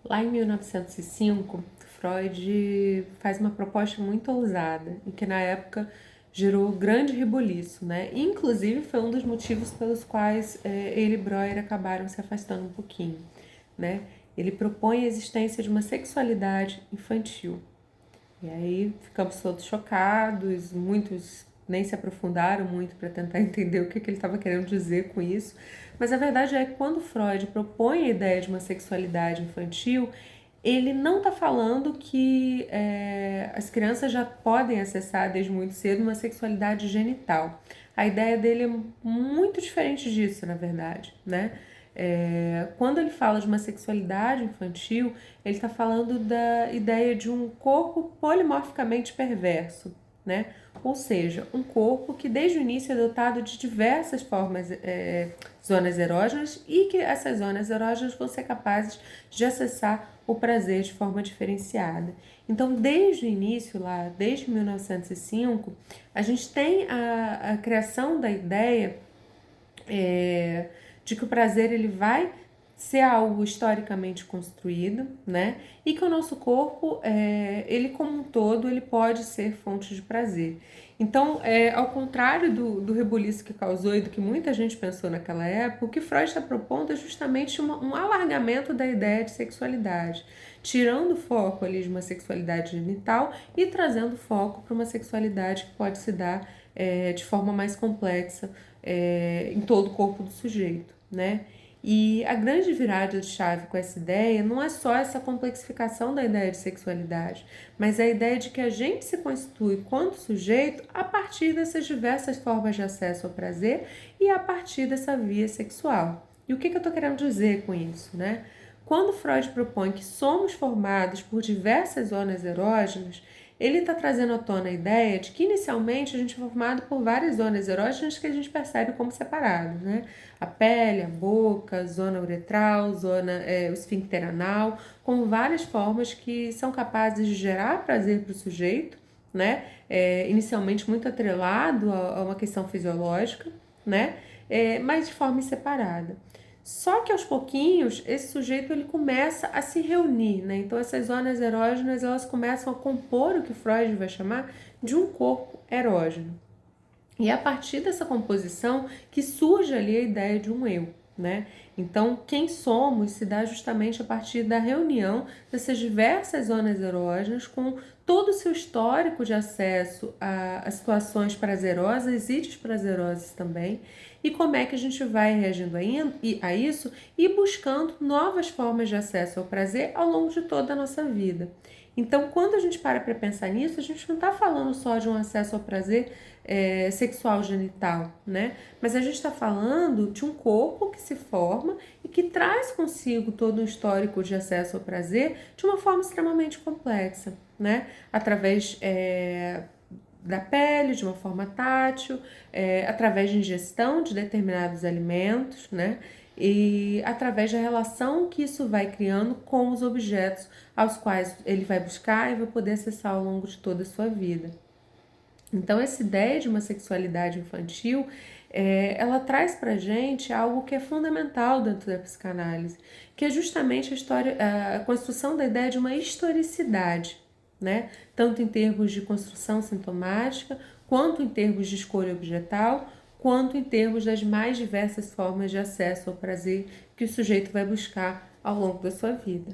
Lá em 1905, Freud faz uma proposta muito ousada e que na época gerou grande rebuliço, né? Inclusive foi um dos motivos pelos quais ele e Breuer acabaram se afastando um pouquinho, né? Ele propõe a existência de uma sexualidade infantil. E aí ficamos todos chocados, muitos nem se aprofundaram muito para tentar entender o que ele estava querendo dizer com isso. Mas a verdade é que quando Freud propõe a ideia de uma sexualidade infantil, ele não está falando que as crianças já podem acessar desde muito cedo uma sexualidade genital. A ideia dele é muito diferente disso, na verdade, né? Quando ele fala de uma sexualidade infantil, ele está falando da ideia de um corpo polimorficamente perverso, né? Ou seja, um corpo que desde o início é dotado de diversas formas, zonas erógenas, e que essas zonas erógenas vão ser capazes de acessar o prazer de forma diferenciada. Então, desde o início, lá, desde 1905, a gente tem a criação da ideia de que o prazer ele vai ser algo historicamente construído, né? E que o nosso corpo, ele como um todo, ele pode ser fonte de prazer. Então, ao contrário do rebuliço que causou e do que muita gente pensou naquela época, o que Freud está propondo é justamente um alargamento da ideia de sexualidade, tirando o foco ali de uma sexualidade genital e trazendo foco para uma sexualidade que pode se dar de forma mais complexa em todo o corpo do sujeito, né? E a grande virada de chave com essa ideia não é só essa complexificação da ideia de sexualidade, mas a ideia de que a gente se constitui quanto sujeito a partir dessas diversas formas de acesso ao prazer e a partir dessa via sexual. E o que eu estou querendo dizer com isso, né? Quando Freud propõe que somos formados por diversas zonas erógenas, ele está trazendo à tona a ideia de que inicialmente a gente é formado por várias zonas erógenas que a gente percebe como separadas, né? A pele, a boca, a zona uretral, o esfíncter anal, com várias formas que são capazes de gerar prazer para o sujeito, né? Inicialmente muito atrelado a uma questão fisiológica, né? Mas de forma separada. Só que aos pouquinhos esse sujeito ele começa a se reunir, né? Então essas zonas erógenas elas começam a compor o que Freud vai chamar de um corpo erógeno. E é a partir dessa composição que surge ali a ideia de um eu, né? Então, quem somos se dá justamente a partir da reunião dessas diversas zonas erógenas com todo o seu histórico de acesso a situações prazerosas e desprazerosas também, e como é que a gente vai reagindo a isso e buscando novas formas de acesso ao prazer ao longo de toda a nossa vida. Então, quando a gente para pensar nisso, a gente não está falando só de um acesso ao prazer sexual genital, né? Mas a gente está falando de um corpo que se forma e que traz consigo todo um histórico de acesso ao prazer de uma forma extremamente complexa, né? Através da pele, de uma forma tátil, através de ingestão de determinados alimentos, né? E através da relação que isso vai criando com os objetos aos quais ele vai buscar e vai poder acessar ao longo de toda a sua vida. Então, essa ideia de uma sexualidade infantil, ela traz pra gente algo que é fundamental dentro da psicanálise, que é justamente a construção da ideia de uma historicidade, né? Tanto em termos de construção sintomática, quanto em termos de escolha objetal, quanto em termos das mais diversas formas de acesso ao prazer que o sujeito vai buscar ao longo da sua vida.